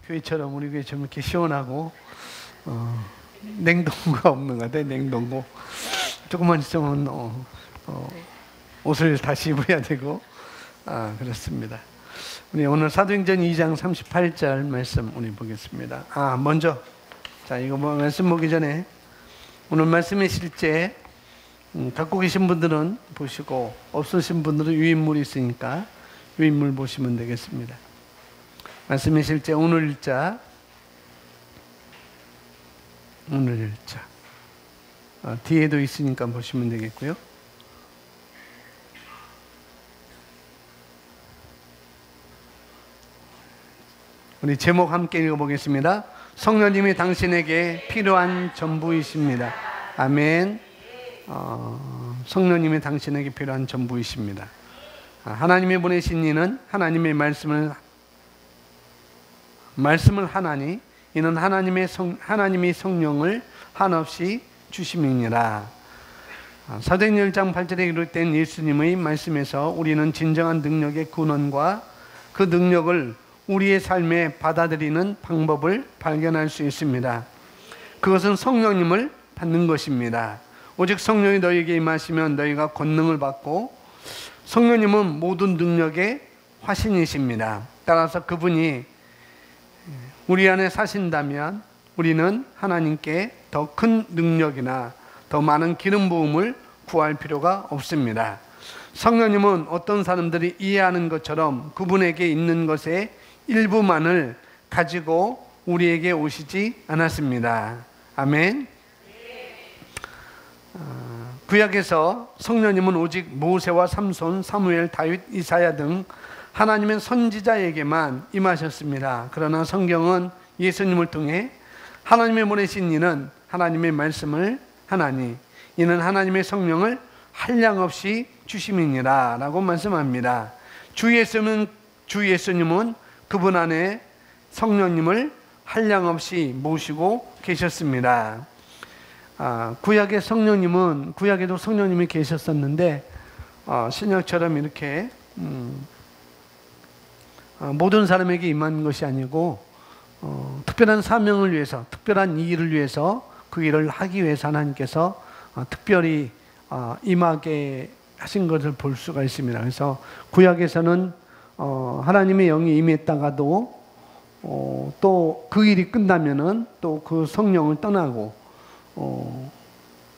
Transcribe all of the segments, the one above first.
교회처럼 우리 교회처럼 이렇게 시원하고 냉동고가 없는 것 같아요. 냉동고. 조금만 있으면 옷을 다시 입어야 되고 그렇습니다. 우리 오늘 사도행전 2장 38절 말씀 우리 보겠습니다. 먼저 이거 말씀 보기 전에 오늘 말씀의 실제 갖고 계신 분들은 보시고 없으신 분들은 유인물이 있으니까 유인물 보시면 되겠습니다. 말씀의 실제 오늘 일자 뒤에도 있으니까 보시면 되겠고요. 우리 제목 함께 읽어보겠습니다. 성령님이 당신에게 필요한 전부이십니다. 아멘. 성령님이 당신에게 필요한 전부이십니다. 하나님이 보내신 이는 하나님의 말씀을 하나니 이는 하나님이 성령을 한없이 주심이니라. 사도행전 1장 8절에 기록된 예수님의 말씀에서 우리는 진정한 능력의 근원과 그 능력을 우리의 삶에 받아들이는 방법을 발견할 수 있습니다. 그것은 성령님을 받는 것입니다. 오직 성령이 너희에게 임하시면 너희가 권능을 받고, 성령님은 모든 능력의 화신이십니다. 따라서 그분이 우리 안에 사신다면 우리는 하나님께 더 큰 능력이나 더 많은 기름 부음을 구할 필요가 없습니다. 성령님은 어떤 사람들이 이해하는 것처럼 그분에게 있는 것의 일부만을 가지고 우리에게 오시지 않았습니다. 아멘. 구약에서 성령님은 오직 모세와 삼손, 사무엘, 다윗, 이사야 등 하나님의 선지자에게만 임하셨습니다. 그러나 성경은 예수님을 통해 하나님의 보내신 이는 하나님의 말씀을 하나니 이는 하나님의 성령을 한량없이 주심이니라 라고 말씀합니다. 주 예수님은 그분 안에 성령님을 한량없이 모시고 계셨습니다. 구약에도 성령님이 계셨었는데 신약처럼 이렇게 모든 사람에게 임한 것이 아니고 특별한 사명을 위해서, 특별한 일을 위해서 그 일을 하기 위해서 하나님께서 특별히 임하게 하신 것을 볼 수가 있습니다. 그래서 구약에서는 하나님의 영이 임했다가도 또 그 일이 끝나면은 또 그 성령을 떠나고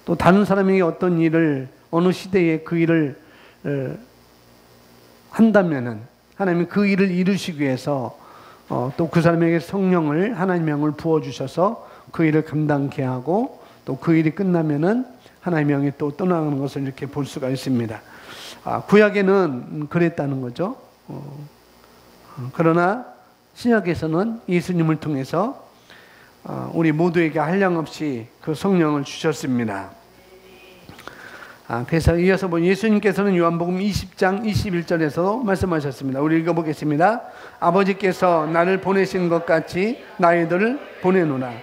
또 다른 사람에게 어떤 일을 어느 시대에 그 일을 한다면은 하나님이 그 일을 이루시기 위해서 또 그 사람에게 성령을, 하나님의 영을 부어주셔서 그 일을 감당케 하고 또 그 일이 끝나면은 하나님의 영이 또 떠나가는 것을 이렇게 볼 수가 있습니다. 구약에는 그랬다는 거죠. 그러나 신약에서는 예수님을 통해서 우리 모두에게 한량없이 그 성령을 주셨습니다. 그래서 이어서 예수님께서는 요한복음 20장 21절에서 말씀하셨습니다. 우리 읽어보겠습니다. 아버지께서 나를 보내신 것 같이 너희들을 보내노라.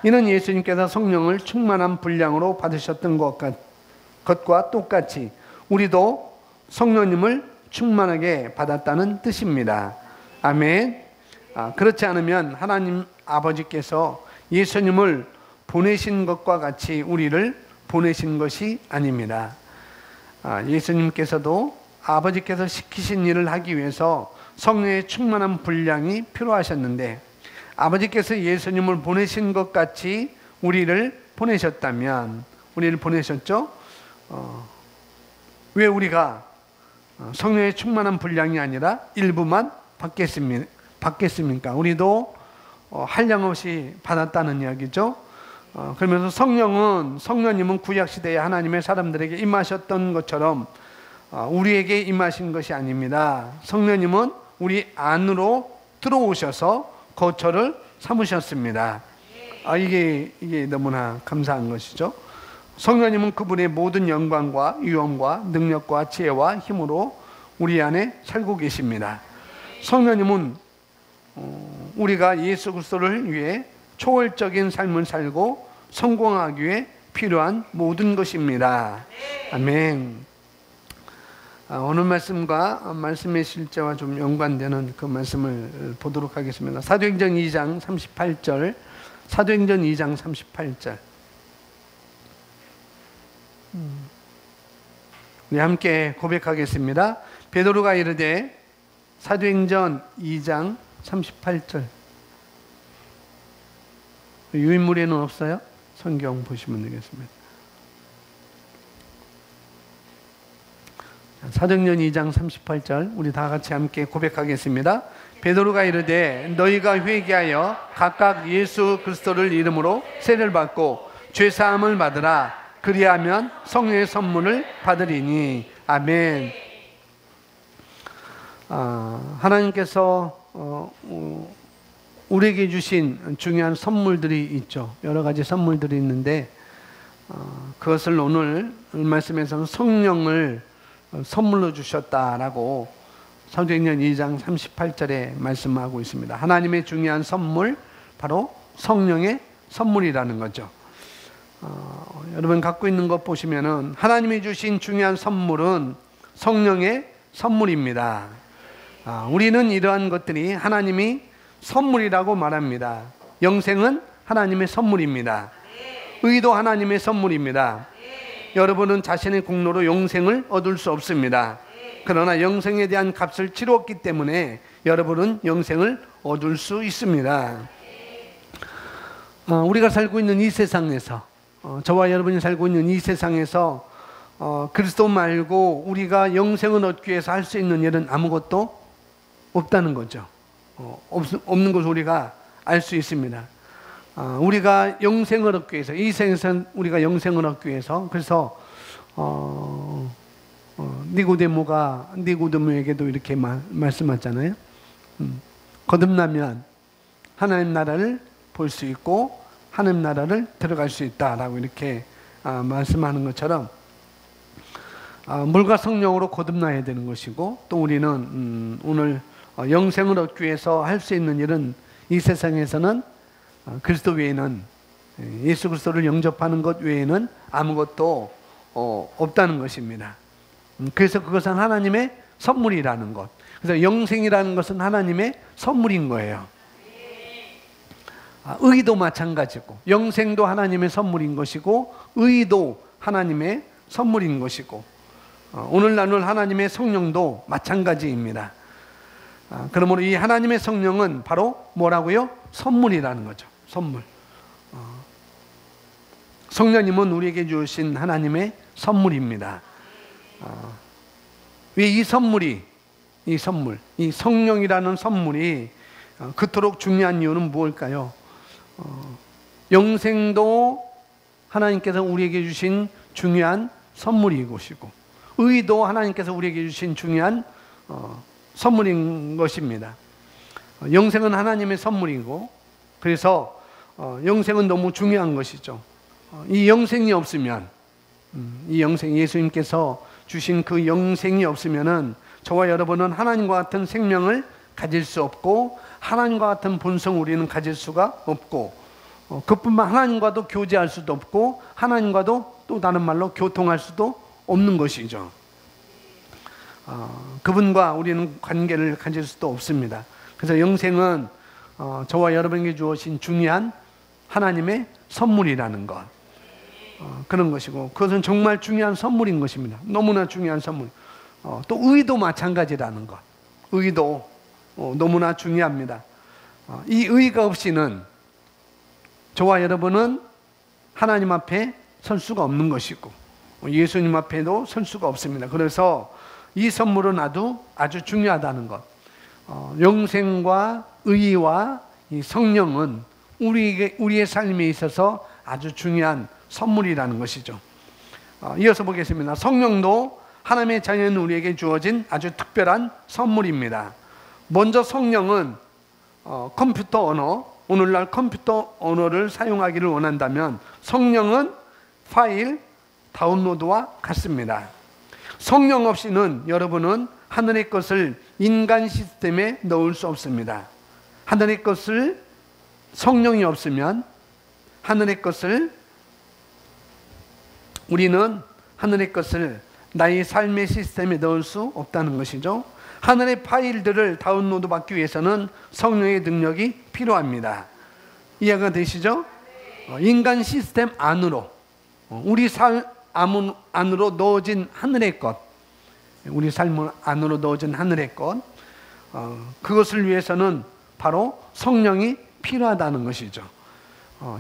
이는 예수님께서 성령을 충만한 분량으로 받으셨던 것과 똑같이 우리도 성령님을 충만하게 받았다는 뜻입니다. 아멘. 그렇지 않으면 하나님 아버지께서 예수님을 보내신 것과 같이 우리를 보내신 것이 아닙니다. 예수님께서도 아버지께서 시키신 일을 하기 위해서 성령의 충만한 분량이 필요하셨는데, 아버지께서 예수님을 보내신 것 같이 우리를 보내셨다면, 우리를 보내셨죠? 왜 우리가 성령의 충만한 분량이 아니라 일부만 받겠습니까? 우리도 한량없이 받았다는 이야기죠. 그러면서 성령님은 구약시대에 하나님의 사람들에게 임하셨던 것처럼 우리에게 임하신 것이 아닙니다. 성령님은 우리 안으로 들어오셔서 거처를 삼으셨습니다. 이게 너무나 감사한 것이죠. 성령님은 그분의 모든 영광과 위엄과 능력과 지혜와 힘으로 우리 안에 살고 계십니다. 성령님은 우리가 예수 그리스도를 위해 초월적인 삶을 살고 성공하기 위해 필요한 모든 것입니다. 아멘. 오늘 말씀과 말씀의 실제와 좀 연관되는 그 말씀을 보도록 하겠습니다. 사도행전 2장 38절, 사도행전 2장 38절. 우리 함께 고백하겠습니다. 베드로가 이르되, 사도행전 2장 38절. 유인물에는 없어요? 성경 보시면 되겠습니다. 사도행전 2장 38절 우리 다 같이 함께 고백하겠습니다. 베드로가 이르되, 너희가 회개하여 각각 예수 그리스도를 이름으로 세례를 받고 죄사함을 받으라. 그리하면 성령의 선물을 받으리니. 아멘. 하나님께서 우리에게 주신 중요한 선물들이 있죠. 여러 가지 선물들이 있는데 그것을 오늘 말씀에서는 성령을 선물로 주셨다라고 사도행전 2장 38절에 말씀하고 있습니다. 하나님의 중요한 선물, 바로 성령의 선물이라는 거죠. 여러분 갖고 있는 것 보시면은 하나님이 주신 중요한 선물은 성령의 선물입니다. 우리는 이러한 것들이 하나님이 선물이라고 말합니다. 영생은 하나님의 선물입니다. 의도 하나님의 선물입니다. 여러분은 자신의 공로로 영생을 얻을 수 없습니다. 그러나 영생에 대한 값을 치렀기 때문에 여러분은 영생을 얻을 수 있습니다. 우리가 살고 있는 이 세상에서, 저와 여러분이 살고 있는 이 세상에서 그리스도 말고 우리가 영생을 얻기 위해서 할 수 있는 일은 아무것도 없다는 거죠. 없는 것을 우리가 알 수 있습니다. 우리가 영생을 얻기 위해서, 이 세상에서 우리가 영생을 얻기 위해서, 그래서 니고데모에게도 이렇게 말씀하잖아요. 거듭나면 하나님 나라를 볼 수 있고 하나님 나라를 들어갈 수 있다라고 이렇게 말씀하는 것처럼 물과 성령으로 거듭나야 되는 것이고, 또 우리는 오늘 영생을 얻기 위해서 할 수 있는 일은 이 세상에서는 그리스도 외에는, 예수 그리스도를 영접하는 것 외에는 아무것도 없다는 것입니다. 그래서 그것은 하나님의 선물이라는 것. 그래서 영생이라는 것은 하나님의 선물인 거예요. 의도 마찬가지고, 영생도 하나님의 선물인 것이고, 의도 하나님의 선물인 것이고, 오늘 나눌 하나님의 성령도 마찬가지입니다. 그러므로 이 하나님의 성령은 바로 뭐라고요? 선물이라는 거죠. 선물. 성령님은 우리에게 주신 하나님의 선물입니다. 왜 이 선물이, 이 성령이라는 선물이 그토록 중요한 이유는 무엇일까요? 영생도 하나님께서 우리에게 주신 중요한 선물인 것이고, 의도 하나님께서 우리에게 주신 중요한 선물인 것입니다. 영생은 하나님의 선물이고, 그래서 영생은 너무 중요한 것이죠. 이 영생이 없으면, 이 영생, 예수님께서 주신 그 영생이 없으면은 저와 여러분은 하나님과 같은 생명을 가질 수 없고, 하나님과 같은 본성을 우리는 가질 수가 없고, 그뿐만 하나님과도 교제할 수도 없고, 하나님과도 또 다른 말로 교통할 수도 없는 것이죠. 그분과 우리는 관계를 가질 수도 없습니다. 그래서 영생은 저와 여러분에게 주어진 중요한 하나님의 선물이라는 것, 그런 것이고, 그것은 정말 중요한 선물인 것입니다. 너무나 중요한 선물. 또 의도 마찬가지라는 것. 의도 너무나 중요합니다. 이 의가 없이는 저와 여러분은 하나님 앞에 설 수가 없는 것이고, 예수님 앞에도 설 수가 없습니다. 그래서 이 선물은 아주 중요하다는 것. 영생과 의와 이 성령은 우리의 삶에 있어서 아주 중요한 선물이라는 것이죠. 이어서 보겠습니다. 성령도 하나님의 자녀인 우리에게 주어진 아주 특별한 선물입니다. 먼저 성령은 컴퓨터 언어, 오늘날 컴퓨터 언어를 사용하기를 원한다면 성령은 파일 다운로드와 같습니다. 성령 없이는 여러분은 하늘의 것을 인간 시스템에 넣을 수 없습니다. 하늘의 것을, 성령이 없으면 하늘의 것을, 우리는 하늘의 것을 나의 삶의 시스템에 넣을 수 없다는 것이죠. 하늘의 파일들을 다운로드 받기 위해서는 성령의 능력이 필요합니다. 이해가 되시죠? 인간 시스템 안으로, 우리 삶 안으로 넣어진 하늘의 것, 우리 삶 안으로 넣어진 하늘의 것, 그것을 위해서는 바로 성령이 필요하다는 것이죠.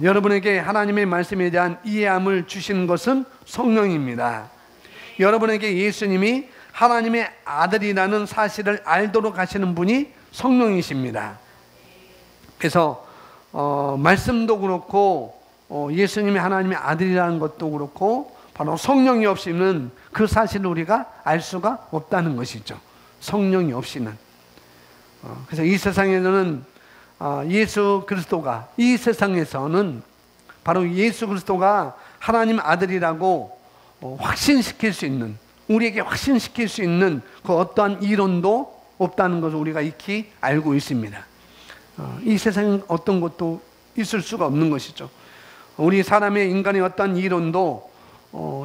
여러분에게 하나님의 말씀에 대한 이해함을 주시는 것은 성령입니다. 여러분에게 예수님이 하나님의 아들이라는 사실을 알도록 하시는 분이 성령이십니다. 그래서 말씀도 그렇고 예수님이 하나님의 아들이라는 것도 그렇고 바로 성령이 없이는 그 사실을 우리가 알 수가 없다는 것이죠. 성령이 없이는. 그래서 이 세상에는 예수 그리스도가, 이 세상에서는 바로 예수 그리스도가 하나님 아들이라고 확신시킬 수 있는, 우리에게 확신시킬 수 있는 그 어떠한 이론도 없다는 것을 우리가 익히 알고 있습니다. 이 세상에 어떤 것도 있을 수가 없는 것이죠. 우리 사람의 인간의 어떠한 이론도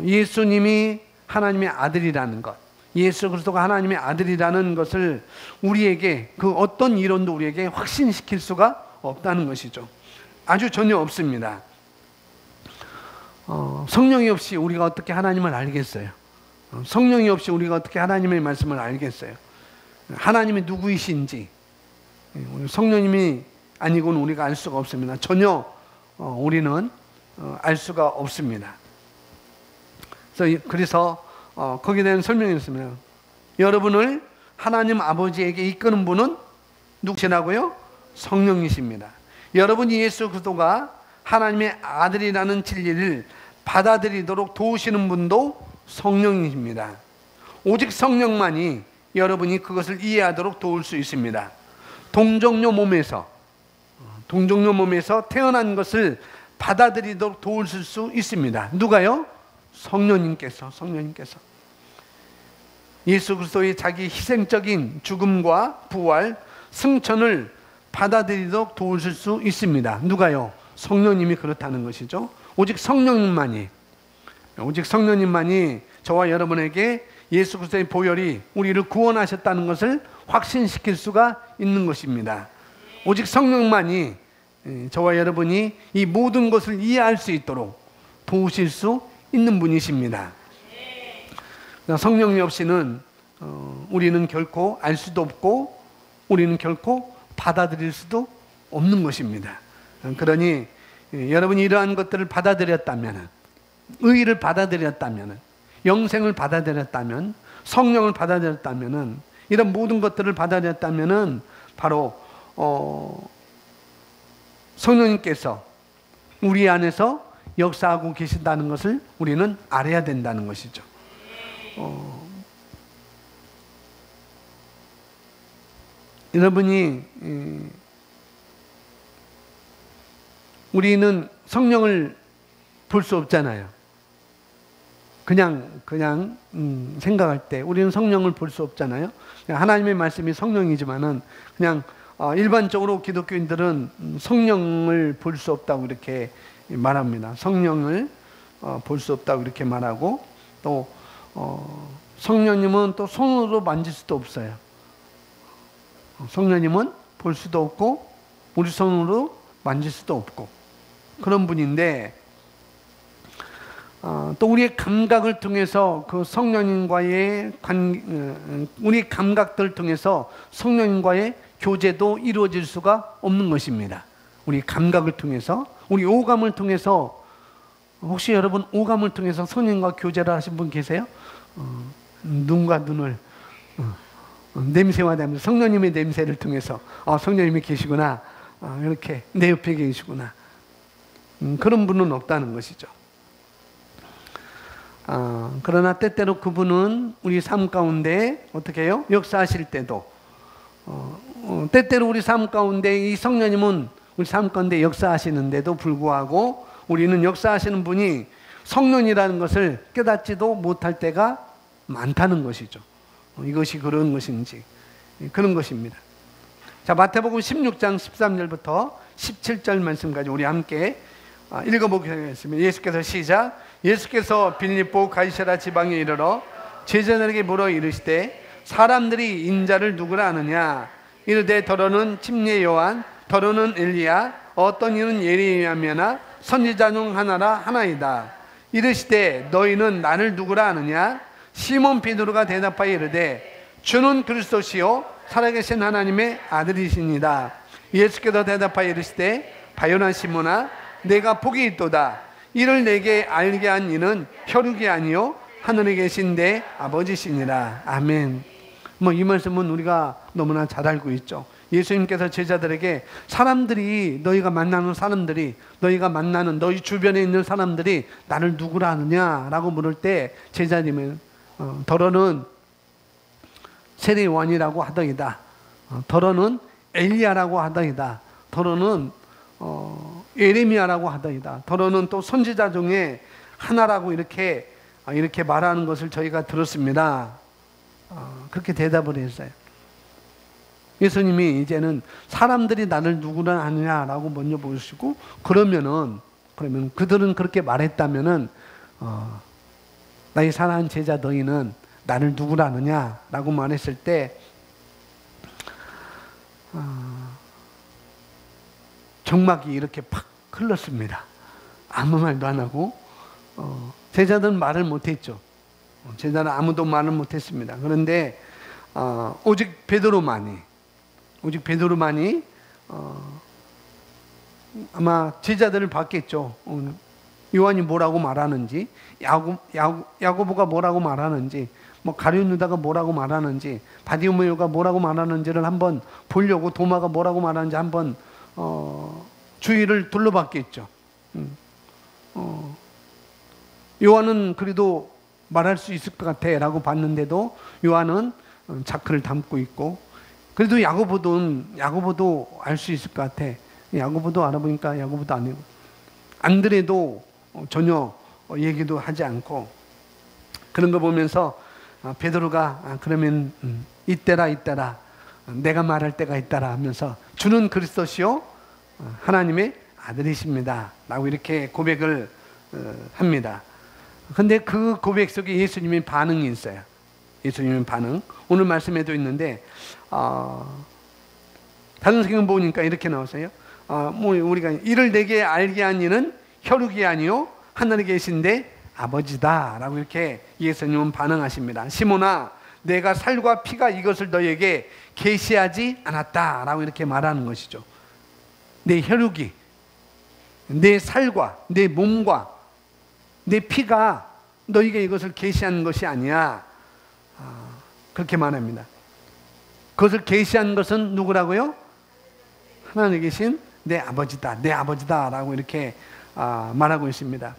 예수님이 하나님의 아들이라는 것, 예수 그리스도가 하나님의 아들이라는 것을 우리에게, 그 어떤 이론도 우리에게 확신시킬 수가 없다는 것이죠. 아주 전혀 없습니다. 성령이 없이 우리가 어떻게 하나님을 알겠어요? 성령이 없이 우리가 어떻게 하나님의 말씀을 알겠어요? 하나님이 누구이신지 성령님이 아니고는 우리가 알 수가 없습니다. 전혀 우리는 알 수가 없습니다. 그래서 거기에 대한 설명이 있습니다. 여러분을 하나님 아버지에게 이끄는 분은 누구시라고요? 성령이십니다. 여러분이 예수 그리스도가 하나님의 아들이라는 진리를 받아들이도록 도우시는 분도 성령이십니다. 오직 성령만이 여러분이 그것을 이해하도록 도울 수 있습니다. 동정녀 몸에서 태어난 것을 받아들이도록 도울 수 있습니다. 누가요? 성령님께서. 예수 그리스도의 자기 희생적인 죽음과 부활, 승천을 받아들이도록 도우실 수 있습니다. 누가요? 성령님이 그렇다는 것이죠. 오직 성령님만이 저와 여러분에게 예수 그리스도의 보혈이 우리를 구원하셨다는 것을 확신시킬 수가 있는 것입니다. 오직 성령만이 저와 여러분이 이 모든 것을 이해할 수 있도록 도우실 수 있는 분이십니다. 성령이 없이는 우리는 결코 알 수도 없고 우리는 결코 받아들일 수도 없는 것입니다. 그러니 여러분이 이러한 것들을 받아들였다면, 의의를 받아들였다면, 영생을 받아들였다면, 성령을 받아들였다면, 이런 모든 것들을 받아들였다면 바로 성령님께서 우리 안에서 역사하고 계신다는 것을 우리는 알아야 된다는 것이죠. 여러분이 우리는 성령을 볼 수 없잖아요. 그냥 생각할 때 우리는 성령을 볼 수 없잖아요. 하나님의 말씀이 성령이지만은 그냥 일반적으로 기독교인들은 성령을 볼 수 없다고 이렇게 말합니다. 성령을 볼 수 없다고 이렇게 말하고, 또 성령님은 또 손으로 만질 수도 없어요. 성령님은 볼 수도 없고 우리 손으로 만질 수도 없고 그런 분인데, 또 우리의 감각을 통해서 그 성령님과의 우리 감각들을 통해서 성령님과의 교제도 이루어질 수가 없는 것입니다. 우리 감각을 통해서, 우리 오감을 통해서, 혹시 여러분 오감을 통해서 성령님과 교제를 하신 분 계세요? 눈과 눈을 냄새와 냄새, 성령님의 냄새를 통해서 성령님이 계시구나, 이렇게 내 옆에 계시구나, 그런 분은 없다는 것이죠. 그러나 때때로 그분은 우리 삶 가운데 어떻게 해요? 역사하실 때도, 때때로 우리 삶 가운데 이 성령님은 우리 삶 가운데 역사하시는데도 불구하고 우리는 역사하시는 분이 성령이라는 것을 깨닫지도 못할 때가 많다는 것이죠. 이것이 그런 것인지 그런 것입니다. 자, 마태복음 16장 13절부터 17절 말씀까지 우리 함께 읽어보겠습니다. 예수께서 시작. 예수께서 빌립보 가이사랴 지방에 이르러 제자들에게 물어 이르시되 사람들이 인자를 누구라 하느냐? 이르되 더러는 침례 요한, 더러는 엘리야, 어떤 이는 예레미야나 선지자 중 하나라 하나이다. 이르시되 너희는 나를 누구라 하느냐? 시몬 베드로가 대답하여 이르되 주는 그리스도시요 살아계신 하나님의 아들이시니라. 예수께서 대답하여 이르시되 바요나 시몬아 내가 복이 있도다. 이를 내게 알게 한 이는 혈육이 아니요 하늘에 계신 내 아버지시니라. 아멘. 이 말씀은 우리가 너무나 잘 알고 있죠. 예수님께서 제자들에게 사람들이, 너희가 만나는 사람들이, 너희가 만나는 너희 주변에 있는 사람들이 나를 누구라 하느냐라고 물을 때 제자님은 더러는 세례 요한이라고 하더이다. 더러는 엘리야라고 하더이다. 더러는 예레미야라고 하더이다. 더러는 또 선지자 중에 하나라고 이렇게 말하는 것을 저희가 들었습니다. 그렇게 대답을 했어요. 예수님이 이제는 사람들이 나를 누구라 하느냐라고 먼저 보시고 그러면 그들은 그렇게 말했다면은 나의 사랑하는 제자 너희는 나를 누구라 하느냐라고 말했을 때 정막이 이렇게 팍 흘렀습니다. 아무 말도 안 하고 제자들은 말을 못했죠. 제자는 아무도 말을 못했습니다. 그런데 오직 베드로만이 아마 제자들을 봤겠죠. 요한이 뭐라고 말하는지, 야고보가 뭐라고 말하는지, 가룟 유다가 뭐라고 말하는지, 바디오메오가 뭐라고 말하는지를 한번 보려고, 도마가 뭐라고 말하는지 한번 주위를 둘러봤겠죠. 요한은 그래도 말할 수 있을 것 같아 라고 봤는데도 요한은 자크를 담고 있고, 그래도 야고보도 알 수 있을 것 같아. 야고보도 알아보니까 야고보도 아니고, 안드레도 전혀 얘기도 하지 않고, 그런 거 보면서 베드로가 그러면 이때라 내가 말할 때가 있다라 하면서 주는 그리스도시요 하나님의 아들이십니다 라고 이렇게 고백을 합니다. 근데 그 고백 속에 예수님의 반응이 있어요. 예수님의 반응, 오늘 말씀에도 있는데 다른 성경 보니까 이렇게 나왔어요. 우리가 이를 내게 알게 한 이는 혈육이 아니요 하늘에 계신데 아버지다 라고 이렇게 예수님은 반응하십니다. 시몬아 내가 살과 피가 이것을 너에게 계시하지 않았다 라고 이렇게 말하는 것이죠. 내 혈육이, 내 살과 내 몸과 내 피가 너에게 이것을 계시한 것이 아니야. 그렇게 말합니다. 그것을 계시한 것은 누구라고요? 하나님에 계신 내 아버지다, 내 아버지다 라고 이렇게 말하고 있습니다.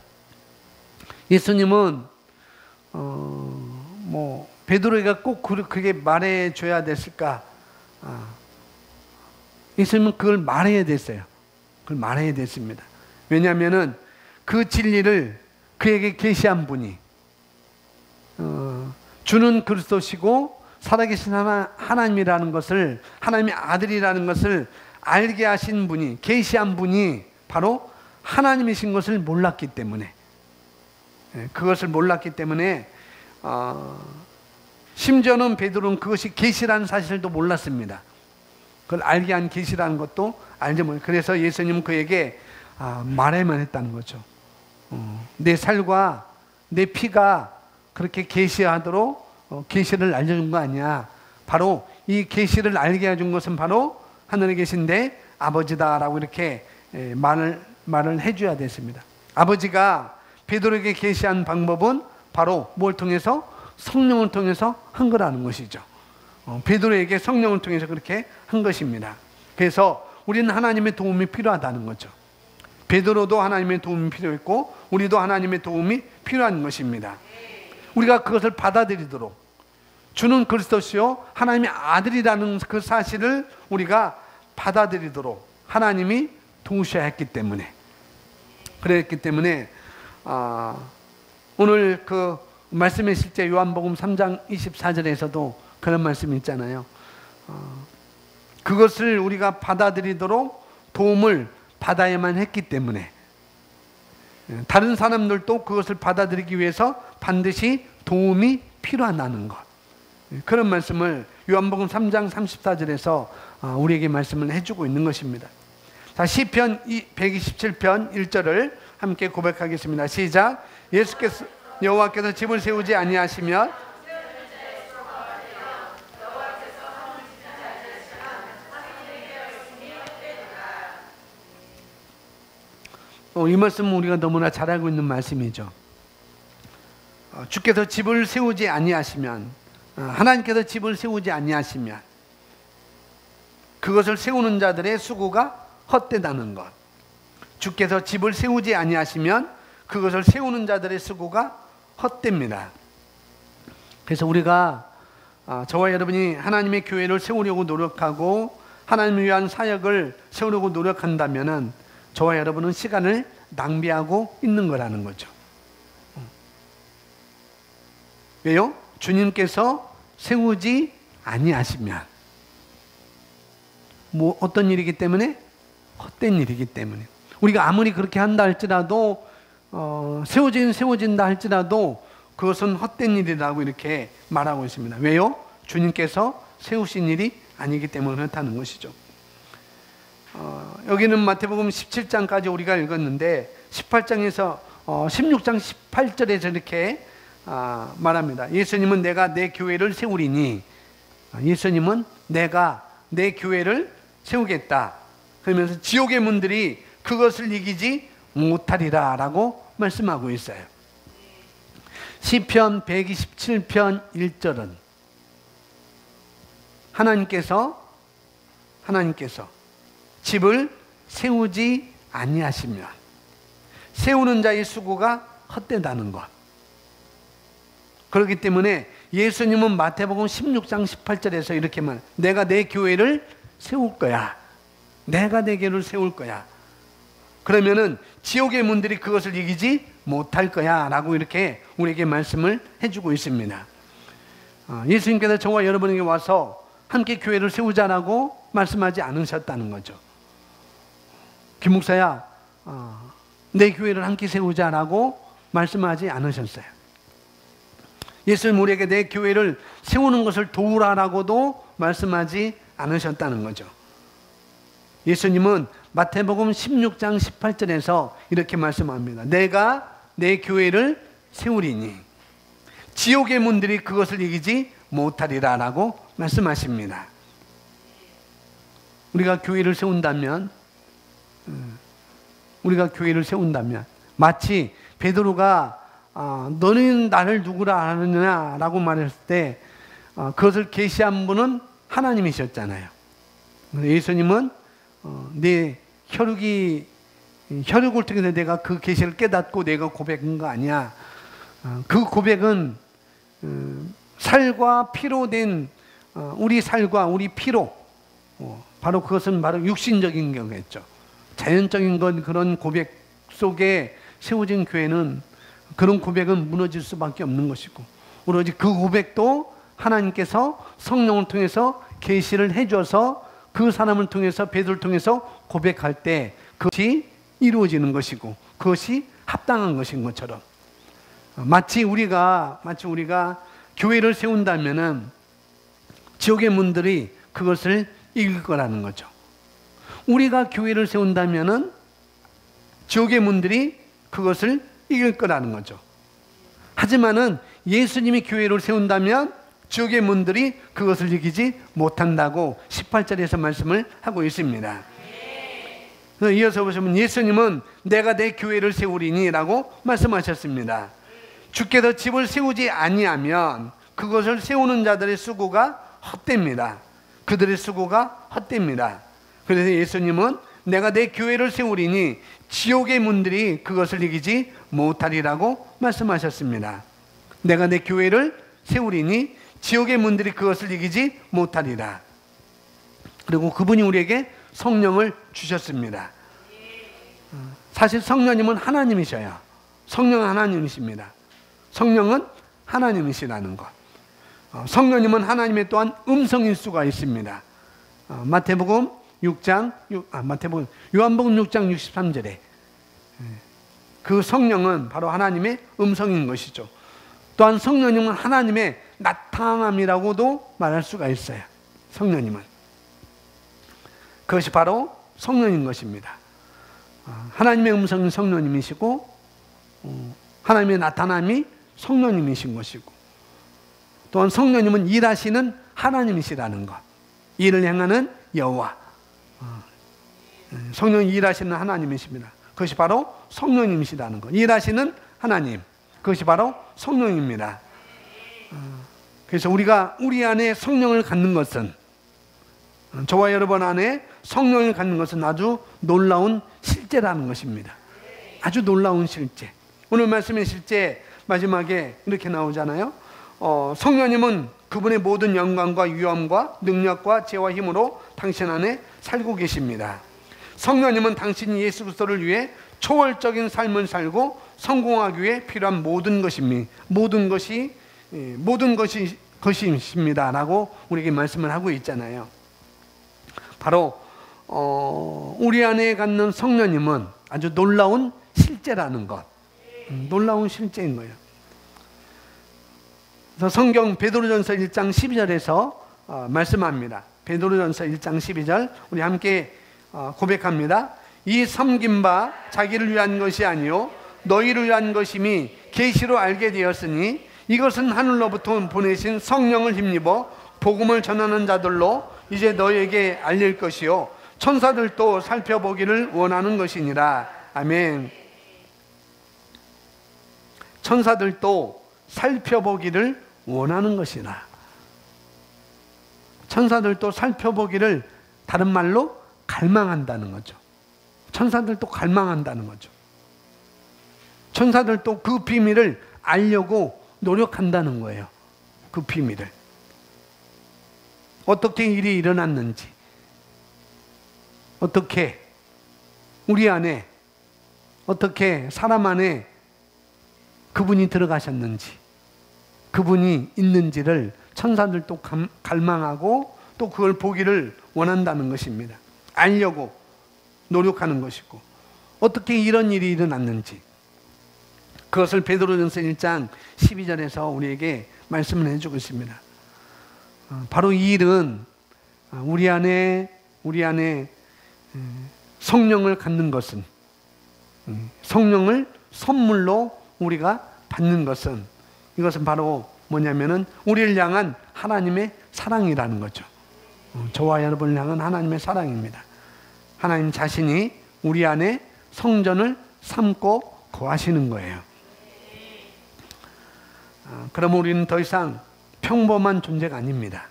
예수님은 베드로가 꼭 그렇게 말해줘야 됐을까? 예수님은 그걸 말해야 됐어요. 그걸 말해야 됐습니다. 왜냐하면은 그 진리를 그에게 계시한 분이 주는 그리스도시고 살아계신 하나님이라는 것을, 하나님의 아들이라는 것을 알게 하신 분이, 계시한 분이 바로 하나님이신 것을 몰랐기 때문에, 그것을 몰랐기 때문에 심지어는 베드로는 그것이 계시라는 사실도 몰랐습니다. 그걸 알게 한 계시라는 것도 알지 못해요. 그래서 예수님은 그에게 말해만 했다는 거죠. 내 살과 내 피가 그렇게 계시하도록 계시를 알려준 거 아니야. 바로 이 계시를 알게 해준 것은 바로 하늘에 계신 내 아버지다라고 이렇게 말을 해줘야 됐습니다. 아버지가 베드로에게 계시한 방법은 바로 뭘 통해서? 성령을 통해서 한 거라는 것이죠. 베드로에게 성령을 통해서 그렇게 한 것입니다. 그래서 우리는 하나님의 도움이 필요하다는 거죠. 베드로도 하나님의 도움이 필요했고 우리도 하나님의 도움이 필요한 것입니다. 우리가 그것을 받아들이도록, 주는 그리스도시요 하나님의 아들이라는 그 사실을 우리가 받아들이도록 하나님이 도우셔야 했기 때문에, 그랬기 때문에 오늘 그 말씀의 실제 요한복음 3장 24절에서도 그런 말씀이 있잖아요. 그것을 우리가 받아들이도록 도움을 받아야만 했기 때문에, 다른 사람들도 그것을 받아들이기 위해서 반드시 도움이 필요하다는 것. 그런 말씀을 요한복음 3장 34절에서 우리에게 말씀을 해주고 있는 것입니다. 자, 시편 127편 1절을 함께 고백하겠습니다. 시작. 여호와께서 집을 세우지 아니하시면 이 말씀은 우리가 너무나 잘 알고 있는 말씀이죠. 주께서 집을 세우지 아니하시면, 하나님께서 집을 세우지 아니하시면 그것을 세우는 자들의 수고가 헛되다는 것. 주께서 집을 세우지 아니하시면 그것을 세우는 자들의 수고가 헛됩니다. 그래서 우리가 저와 여러분이 하나님의 교회를 세우려고 노력하고 하나님을 위한 사역을 세우려고 노력한다면 저와 여러분은 시간을 낭비하고 있는 거라는 거죠. 왜요? 주님께서 세우지 아니하시면 어떤 일이기 때문에? 헛된 일이기 때문에. 우리가 아무리 그렇게 한다 할지라도 세워진다 할지라도 그것은 헛된 일이라고 이렇게 말하고 있습니다. 왜요? 주님께서 세우신 일이 아니기 때문에 그렇다는 것이죠. 여기는 마태복음 17장까지 우리가 읽었는데 18장에서 16장 18절에서 이렇게 말합니다. 예수님은 내가 내 교회를 세우리니, 예수님은 내가 내 교회를 세우겠다. 그러면서 지옥의 문들이 그것을 이기지 못하리라 라고 말씀하고 있어요. 시편 127편 1절은 하나님께서 집을 세우지 아니하시면 세우는 자의 수고가 헛되다는 것. 그렇기 때문에 예수님은 마태복음 16장 18절에서 이렇게 말, 내가 내 교회를 세울 거야. 내가 내 교회를 세울 거야. 그러면은 지옥의 문들이 그것을 이기지 못할 거야 라고 이렇게 우리에게 말씀을 해주고 있습니다. 예수님께서 저와 여러분에게 와서 함께 교회를 세우자라고 말씀하지 않으셨다는 거죠. 김 목사야, 내 교회를 함께 세우자라고 말씀하지 않으셨어요. 예수님 우리에게 내 교회를 세우는 것을 도우라라고도 말씀하지 않으셨다는 거죠. 예수님은 마태복음 16장 18절에서 이렇게 말씀합니다. 내가 내 교회를 세우리니 지옥의 문들이 그것을 이기지 못하리라 라고 말씀하십니다. 우리가 교회를 세운다면 마치 베드로가 너는 나를 누구라 하느냐라고 말했을 때 그것을 계시한 분은 하나님이셨잖아요. 예수님은 내 혈육을 통해서 내가 그 계시를 깨닫고 내가 고백한 거 아니야. 그 고백은 살과 피로 된 우리 살과 우리 피로, 바로 그것은 바로 육신적인 거겠죠. 자연적인 건 그런 고백 속에 세워진 교회는 그런 고백은 무너질 수밖에 없는 것이고, 오로지 그 고백도 하나님께서 성령을 통해서 계시를 해줘서 그 사람을 통해서 베드로를 통해서 고백할 때 그것이 이루어지는 것이고 그것이 합당한 것인 것처럼 마치 우리가 교회를 세운다면은 지옥의 문들이 그것을 이길 거라는 거죠. 우리가 교회를 세운다면은 지옥의 문들이 그것을 이길 거라는 거죠. 하지만은 예수님이 교회를 세운다면 지옥의 문들이 그것을 이기지 못한다고 18절에서 말씀을 하고 있습니다. 이어서 보시면 예수님은 내가 내 교회를 세우리니 라고 말씀하셨습니다. 주께서 집을 세우지 아니하면 그것을 세우는 자들의 수고가 헛됩니다. 그들의 수고가 헛됩니다. 그래서 예수님은 내가 내 교회를 세우리니 지옥의 문들이 그것을 이기지 못하리라고 말씀하셨습니다. 내가 내 교회를 세우리니 지옥의 문들이 그것을 이기지 못하리라. 그리고 그분이 우리에게 성령을 주셨습니다. 사실 성령님은 하나님이셔요. 성령은 하나님이십니다. 성령은 하나님이시라는 것. 성령님은 하나님의 또한 음성일 수가 있습니다. 요한복음 6장 63절에 그 성령은 바로 하나님의 음성인 것이죠. 또한 성령님은 하나님의 나타남이라고도 말할 수가 있어요. 성령님은. 그것이 바로 성령인 것입니다. 하나님의 음성은 성령님이시고 하나님의 나타남이 성령님이신 것이고, 또한 성령님은 일하시는 하나님이시라는 것. 일을 행하는 여호와. 성령이 일하시는 하나님이십니다. 그것이 바로 성령님이시라는 것. 일하시는 하나님. 그것이 바로 성령입니다. 그래서 우리가 우리 안에 성령을 갖는 것은, 저와 여러분 안에 성령을 갖는 것은 아주 놀라운 실제라는 것입니다. 아주 놀라운 실제. 오늘 말씀의 실제 마지막에 이렇게 나오잖아요. 성령님은 그분의 모든 영광과 위엄과 능력과 지혜와 힘으로 당신 안에 살고 계십니다. 성령님은 당신이 예수 그리스도를 위해 초월적인 삶을 살고 성공하기 위해 필요한 모든 것입니다. 모든 것이십니다 라고 우리에게 말씀을 하고 있잖아요. 바로 우리 안에 갖는 성령님은 아주 놀라운 실제라는 것. 놀라운 실제인 거예요. 그래서 성경 베드로전서 1장 12절에서 말씀합니다. 베드로전서 1장 12절 우리 함께 고백합니다. 이 섬긴 바 자기를 위한 것이 아니요 너희를 위한 것임이 계시로 알게 되었으니 이것은 하늘로부터 보내신 성령을 힘입어 복음을 전하는 자들로 이제 너희에게 알릴 것이요 천사들도 살펴보기를 원하는 것이니라. 아멘. 천사들도 살펴보기를 원하는 것이라. 천사들도 살펴보기를 다른 말로 갈망한다는 거죠. 천사들도 갈망한다는 거죠. 천사들도 그 비밀을 알려고 노력한다는 거예요. 그 비밀을. 어떻게 일이 일어났는지, 어떻게 우리 안에, 어떻게 사람 안에 그분이 들어가셨는지, 그분이 있는지를 천사들도 갈망하고 또 그걸 보기를 원한다는 것입니다. 알려고 노력하는 것이고, 어떻게 이런 일이 일어났는지 그것을 베드로전서 1장 12절에서 우리에게 말씀을 해주고 있습니다. 바로 이 일은 우리 안에 성령을 갖는 것은, 성령을 선물로 우리가 받는 것은, 이것은 바로 뭐냐면은 우리를 향한 하나님의 사랑이라는 거죠. 저와 여러분을 향한 하나님의 사랑입니다. 하나님 자신이 우리 안에 성전을 삼고 거하시는 거예요. 그럼 우리는 더 이상 평범한 존재가 아닙니다.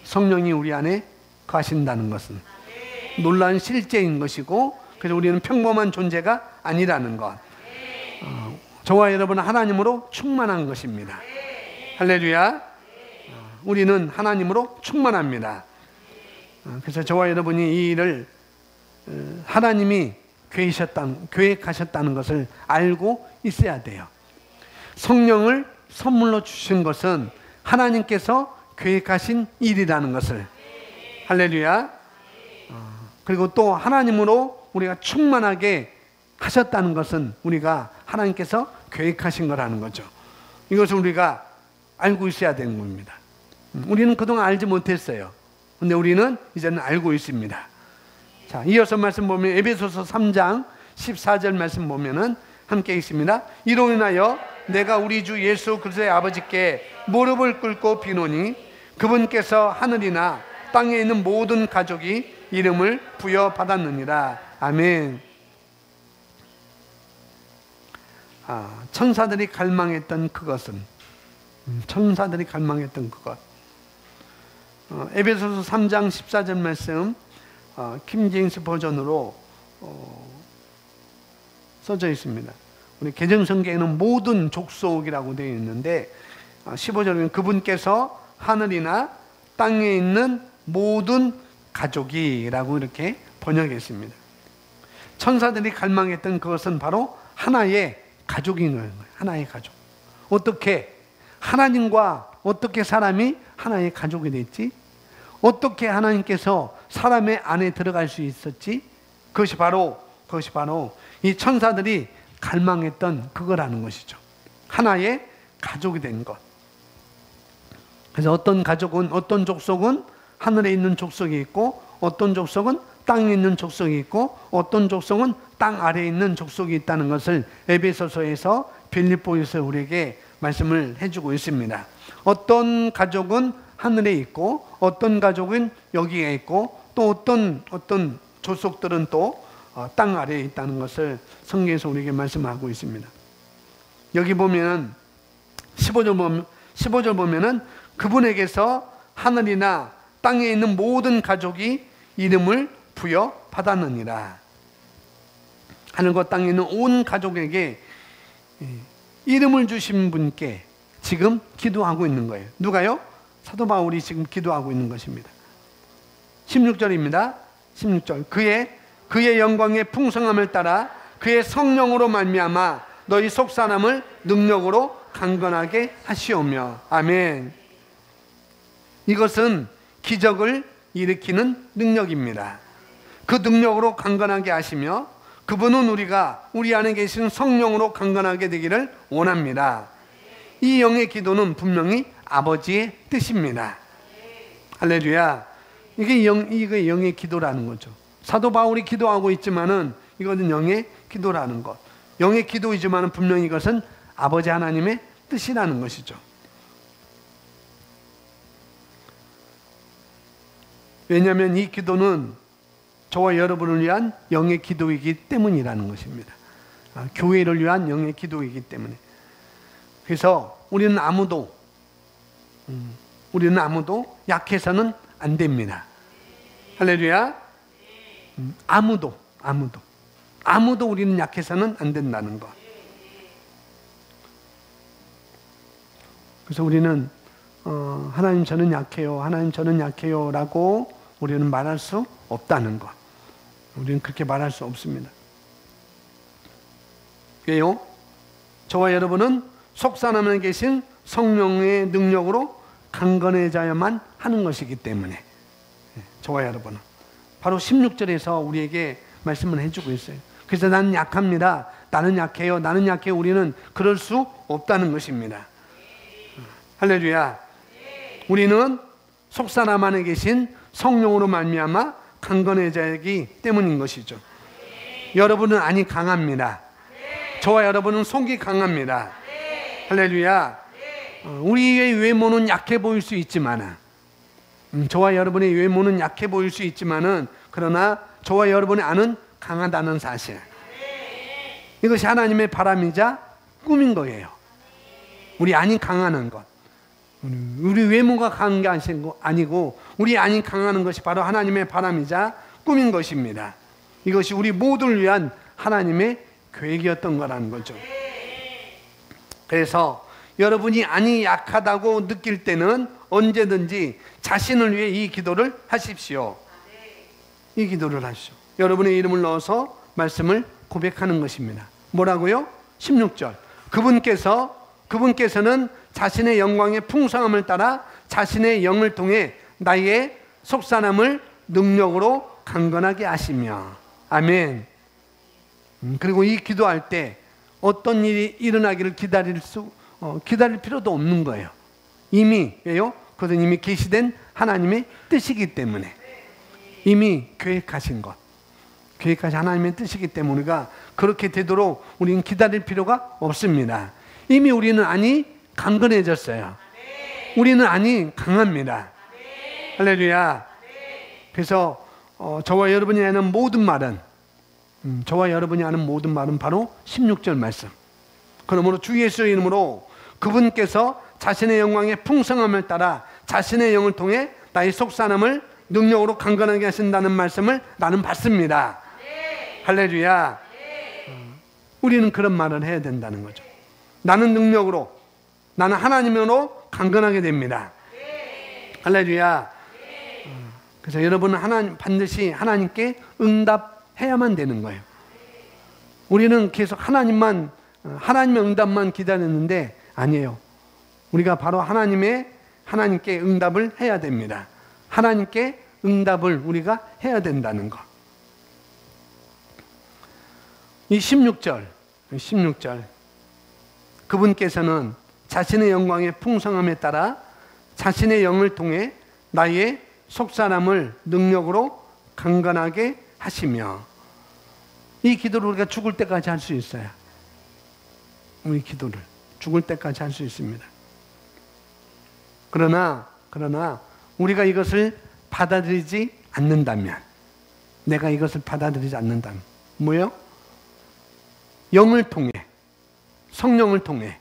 성령이 우리 안에 거하신다는 것은 놀라운 실제인 것이고, 그래서 우리는 평범한 존재가 아니라는 것. 저와 여러분은 하나님으로 충만한 것입니다. 할렐루야. 우리는 하나님으로 충만합니다. 그래서 저와 여러분이 이 일을 하나님이 계획하셨다는 것을 알고 있어야 돼요. 성령을 선물로 주신 것은 하나님께서 계획하신 일이라는 것을. 할렐루야. 그리고 또 하나님으로 우리가 충만하게 하셨다는 것은 우리가 하나님께서 계획하신 거라는 거죠. 이것을 우리가 알고 있어야 되는 겁니다. 우리는 그동안 알지 못했어요. 근데 우리는 이제는 알고 있습니다. 자, 이어서 말씀 보면 에베소서 3장 14절 말씀 보면은 함께 있습니다. 이로 인하여 내가 우리 주 예수 그리스도의 아버지께 무릎을 꿇고 비노니 그분께서 하늘이나 땅에 있는 모든 가족이 이름을 부여받았느니라. 아멘. 천사들이 갈망했던 그것은, 천사들이 갈망했던 그것. 에베소서 3장 14절 말씀 킹제임스 버전으로 써져 있습니다. 우리 개정성경에는 모든 족속이라고 되어 있는데 15절에는 그분께서 하늘이나 땅에 있는 모든 가족이라고 이렇게 번역했습니다. 천사들이 갈망했던 그것은 바로 하나의 가족인 거예요. 하나의 가족. 어떻게 하나님과 어떻게 사람이 하나의 가족이 됐지? 어떻게 하나님께서 사람의 안에 들어갈 수 있었지? 그것이 바로 이 천사들이 갈망했던 그거라는 것이죠. 하나의 가족이 된 것. 그래서 어떤 가족은, 어떤 족속은 하늘에 있는 족속이 있고, 어떤 족속은 땅에 있는 족속이 있고, 어떤 족속은 땅 아래에 있는 족속이 있다는 것을 에베소서에서 빌립보에서 우리에게 말씀을 해주고 있습니다. 어떤 가족은 하늘에 있고, 어떤 가족은 여기에 있고, 또 어떤 족속들은 또 땅 아래에 있다는 것을 성경에서 우리에게 말씀하고 있습니다. 여기 보면 15절 보면은 그분에게서 하늘이나 땅에 있는 모든 가족이 이름을 부여받았느니라. 하늘과 땅에 있는 온 가족에게 이름을 주신 분께 지금 기도하고 있는 거예요. 누가요? 사도 바울이 지금 기도하고 있는 것입니다. 16절입니다. 16절. 그의 영광의 풍성함을 따라 그의 성령으로 말미암아 너희 속 사람을 능력으로 강건하게 하시오며. 아멘. 이것은 기적을 일으키는 능력입니다. 그 능력으로 강건하게 하시며, 그분은 우리 안에 계신 성령으로 강건하게 되기를 원합니다. 이 영의 기도는 분명히 아버지의 뜻입니다. 할렐루야. 이게 영의 기도라는 거죠. 사도 바울이 기도하고 있지만은 이것은 영의 기도라는 것. 영의 기도이지만은 분명히 이것은 아버지 하나님의 뜻이라는 것이죠. 왜냐하면 이 기도는 저와 여러분을 위한 영의 기도이기 때문이라는 것입니다. 교회를 위한 영의 기도이기 때문에. 그래서 우리는 아무도 약해서는 안 됩니다. 할렐루야. 아무도 우리는 약해서는 안 된다는 것. 그래서 우리는 하나님 저는 약해요, 하나님 저는 약해요 라고 우리는 말할 수 없다는 것. 우리는 그렇게 말할 수 없습니다. 왜요? 저와 여러분은 속사람에 계신 성령의 능력으로 강건해져야만 하는 것이기 때문에, 저와 여러분은 바로 16절에서 우리에게 말씀을 해주고 있어요. 그래서 나는 약합니다, 나는 약해요, 나는 약해요. 우리는 그럴 수 없다는 것입니다. 할렐루야. 우리는 속사람 안에 계신 성령으로 말미암아 강건해져야 하기 때문인 것이죠. 여러분은 안이 강합니다. 저와 여러분은 속이 강합니다. 할렐루야. 우리의 외모는 약해 보일 수 있지만은, 저와 여러분의 외모는 약해 보일 수 있지만은, 그러나 저와 여러분의 안은 강하다는 사실, 이것이 하나님의 바람이자 꿈인 거예요. 우리 안이 강하는 것, 우리 외모가 강한 게 아니고 우리 안이 강하는 것이 바로 하나님의 바람이자 꿈인 것입니다. 이것이 우리 모두를 위한 하나님의 계획이었던 거라는 거죠. 그래서 여러분이 안이 약하다고 느낄 때는 언제든지 자신을 위해 이 기도를 하십시오. 이 기도를 하시오. 여러분의 이름을 넣어서 말씀을 고백하는 것입니다. 뭐라고요? 16절. 그분께서는 자신의 영광의 풍성함을 따라 자신의 영을 통해 나의 속사람을 능력으로 강건하게 하시며. 아멘. 그리고 이 기도할 때 어떤 일이 일어나기를 기다릴 필요도 없는 거예요. 왜요? 그것은 이미 계시된 하나님의 뜻이기 때문에, 이미 계획하신 것, 계획하신 하나님의 뜻이기 때문에 우리가 그렇게 되도록 우리는 기다릴 필요가 없습니다. 이미 우리는 안이 강건해졌어요. 우리는 안이 강합니다. 할렐루야. 그래서 저와 여러분이 하는 모든 말은 바로 16절 말씀. 그러므로 주 예수의 이름으로 그분께서 자신의 영광의 풍성함을 따라 자신의 영을 통해 나의 속사람을 능력으로 강건하게 하신다는 말씀을 나는 받습니다. 할렐루야. 우리는 그런 말을 해야 된다는 거죠. 나는 능력으로, 나는 하나님으로 강건하게 됩니다. 할렐루야. 그래서 여러분은 반드시 하나님께 응답해야만 되는 거예요. 우리는 계속 하나님의 응답만 기다렸는데 아니에요. 우리가 바로 하나님께 응답을 해야 됩니다. 하나님께 응답을 우리가 해야 된다는 것. 이 16절. 그분께서는 자신의 영광의 풍성함에 따라 자신의 영을 통해 나의 속사람을 능력으로 강건하게 하시며. 이 기도를 우리가 죽을 때까지 할 수 있어요. 우리 기도를 죽을 때까지 할 수 있습니다. 그러나 우리가 이것을 받아들이지 않는다면, 내가 이것을 받아들이지 않는다면 뭐예요? 영을 통해, 성령을 통해,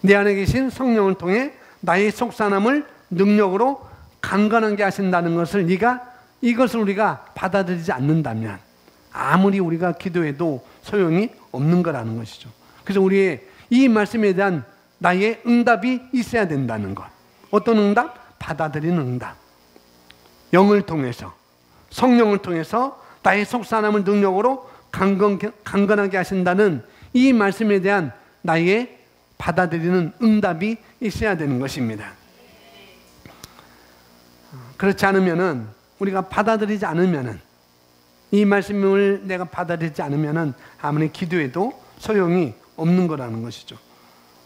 내 안에 계신 성령을 통해 나의 속사람을 능력으로 강건하게 하신다는 것을 이것을 우리가 받아들이지 않는다면 아무리 우리가 기도해도 소용이 없는 거라는 것이죠. 그래서 우리의 이 말씀에 대한 나의 응답이 있어야 된다는 것. 어떤 응답? 받아들이는 응답. 영을 통해서, 성령을 통해서 나의 속사람을 능력으로 강건하게 하신다는 이 말씀에 대한 나의 받아들이는 응답이 있어야 되는 것입니다. 그렇지 않으면은, 우리가 받아들이지 않으면은, 이 말씀을 내가 받아들이지 않으면은 아무리 기도해도 소용이 없는 거라는 것이죠.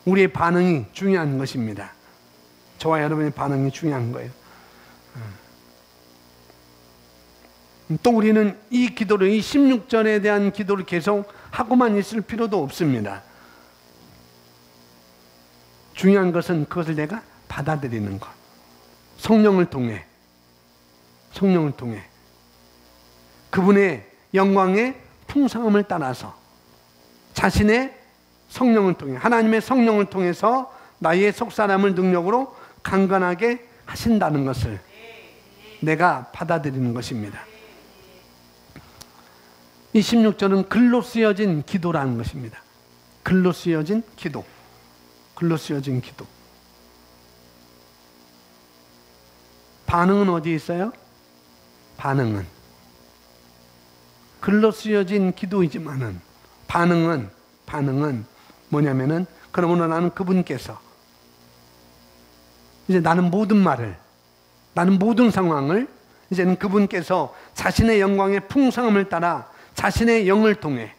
우리의 반응이 중요한 것입니다. 저와 여러분의 반응이 중요한 거예요. 또 우리는 이 기도를, 이 16절에 대한 기도를 계속 하고만 있을 필요도 없습니다. 중요한 것은 그것을 내가 받아들이는 것. 성령을 통해 그분의 영광의 풍성함을 따라서 자신의 성령을 통해, 하나님의 성령을 통해서 나의 속사람을 능력으로 강건하게 하신다는 것을 내가 받아들이는 것입니다. 이 16절은 글로 쓰여진 기도라는 것입니다. 글로 쓰여진 기도. 글로 쓰여진 기도. 반응은 어디에 있어요? 반응은 글로 쓰여진 기도이지만은 반응은 뭐냐면은, 그러므로 나는 그분께서 이제 나는 모든 말을, 나는 모든 상황을 이제는 그분께서 자신의 영광의 풍성함을 따라 자신의 영을 통해,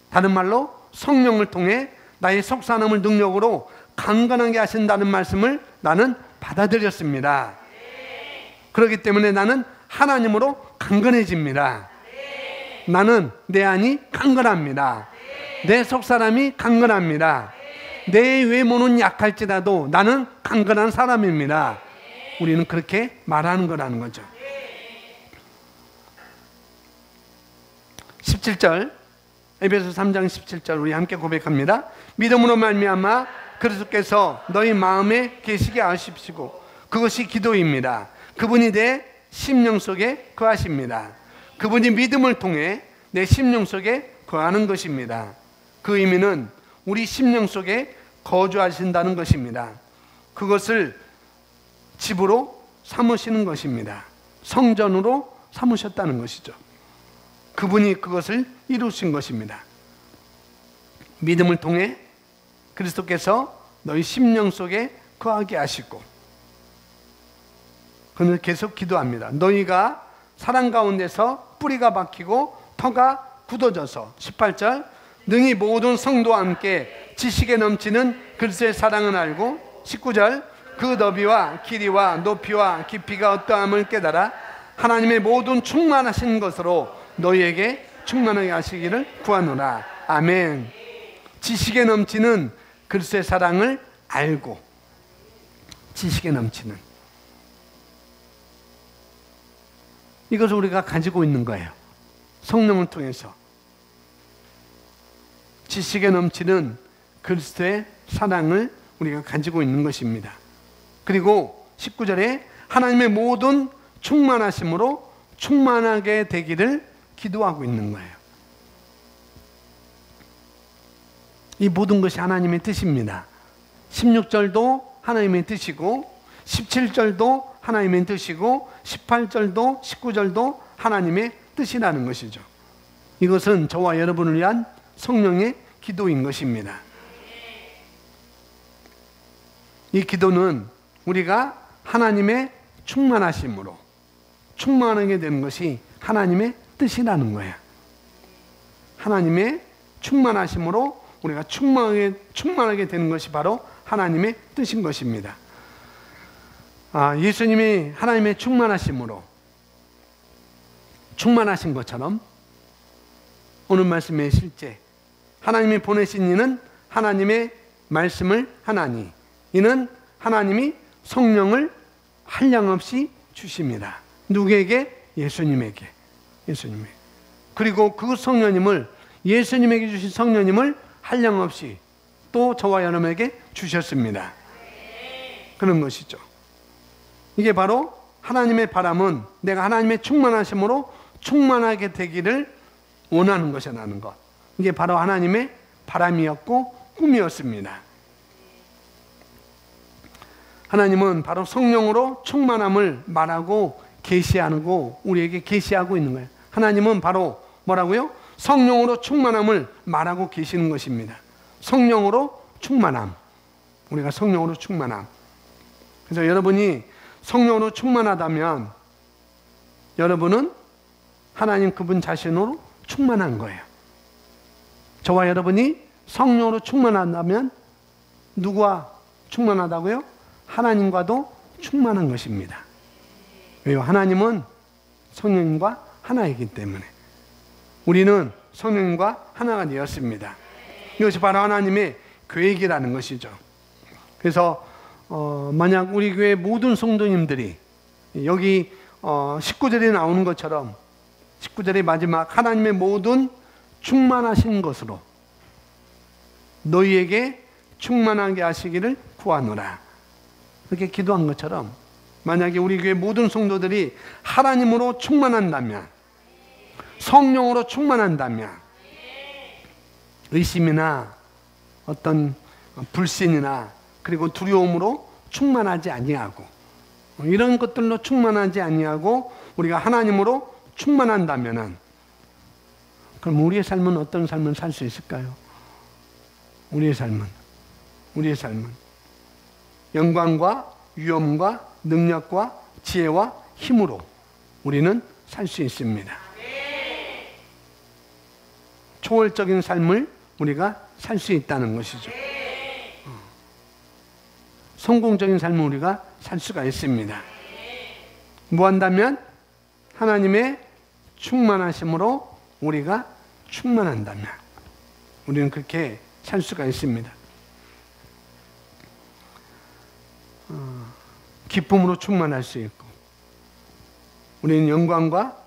다른 말로 성령을 통해 나의 속사람을 능력으로 강건하게 하신다는 말씀을 나는 받아들였습니다. 그렇기 때문에 나는 하나님으로 강건해집니다. 나는 내 안이 강건합니다. 내 속사람이 강건합니다. 내 외모는 약할지라도 나는 강건한 사람입니다. 우리는 그렇게 말하는 거라는 거죠. 17절, 에베소 3장 17절 우리 함께 고백합니다. 믿음으로 말미암아 그리스도께서 너희 마음에 계시게 하십시고, 그것이 기도입니다. 그분이 내 심령 속에 거하십니다. 그분이 믿음을 통해 내 심령 속에 거하는 것입니다. 그 의미는 우리 심령 속에 거주하신다는 것입니다. 그것을 집으로 삼으시는 것입니다. 성전으로 삼으셨다는 것이죠. 그분이 그것을 이루신 것입니다. 믿음을 통해 그리스도께서 너희 심령 속에 거하게 하시고, 그는 계속 기도합니다. 너희가 사랑 가운데서 뿌리가 박히고 터가 굳어져서, 18절, 능히 모든 성도와 함께 지식에 넘치는 그리스도의 사랑을 알고, 19절, 그 너비와 길이와 높이와 깊이가 어떠함을 깨달아 하나님의 모든 충만하신 것으로 너희에게 충만하게 하시기를 구하노라. 아멘. 지식에 넘치는 그리스도의 사랑을 알고, 지식에 넘치는, 이것을 우리가 가지고 있는 거예요. 성령을 통해서 지식에 넘치는 그리스도의 사랑을 우리가 가지고 있는 것입니다. 그리고 19절에 하나님의 모든 충만하심으로 충만하게 되기를 기도하고 있는 거예요. 이 모든 것이 하나님의 뜻입니다. 16절도 하나님의 뜻이고, 17절도 하나님의 뜻이고, 18절도 19절도 하나님의 뜻이라는 것이죠. 이것은 저와 여러분을 위한 성령의 기도인 것입니다. 이 기도는 우리가 하나님의 충만하심으로 충만하게 되는 것이 하나님의 뜻이라는 거예요. 하나님의 충만하심으로 우리가 충만하게 되는 것이 바로 하나님의 뜻인 것입니다. 예수님이 하나님의 충만하심으로 충만하신 것처럼 오늘 말씀의 실제 하나님이 보내신 이는 하나님의 말씀을 하나니 이는 하나님이 성령을 한량없이 주십니다. 누구에게? 예수님에게. 그리고 그 성령님을 예수님에게 주신 성령님을 한량없이 또 저와 여러분에게 주셨습니다. 그런 것이죠. 이게 바로 하나님의 바람은 내가 하나님의 충만하심으로 충만하게 되기를 원하는 것이라는 것. 이게 바로 하나님의 바람이었고 꿈이었습니다. 하나님은 바로 성령으로 충만함을 말하고 계시하고 우리에게 계시하고 있는 거예요. 하나님은 바로 뭐라고요? 성령으로 충만함을 말하고 계시는 것입니다. 성령으로 충만함. 우리가 성령으로 충만함. 그래서 여러분이 성령으로 충만하다면 여러분은 하나님 그분 자신으로 충만한 거예요. 저와 여러분이 성령으로 충만한다면 누구와 충만하다고요? 하나님과도 충만한 것입니다. 왜요? 하나님은 성령님과 하나이기 때문에 우리는 성령님과 하나가 되었습니다. 이것이 바로 하나님의 계획이라는 것이죠. 그래서 만약 우리 교회 모든 성도님들이 여기 19절에 나오는 것처럼 19절의 마지막 하나님의 모든 충만하신 것으로 너희에게 충만하게 하시기를 구하노라. 그렇게 기도한 것처럼 만약에 우리 교회 모든 성도들이 하나님으로 충만한다면 성령으로 충만한다면 의심이나 어떤 불신이나 그리고 두려움으로 충만하지 아니하고 이런 것들로 충만하지 아니하고 우리가 하나님으로 충만한다면은 그럼 우리의 삶은 어떤 삶을 살 수 있을까요? 우리의 삶은 영광과 위엄과 능력과 지혜와 힘으로 우리는 살 수 있습니다. 초월적인 삶을 우리가 살 수 있다는 것이죠. 성공적인 삶을 우리가 살 수가 있습니다. 뭐 한다면? 하나님의 충만하심으로 우리가 충만한다면 우리는 그렇게 살 수가 있습니다. 기쁨으로 충만할 수 있고 우리는 영광과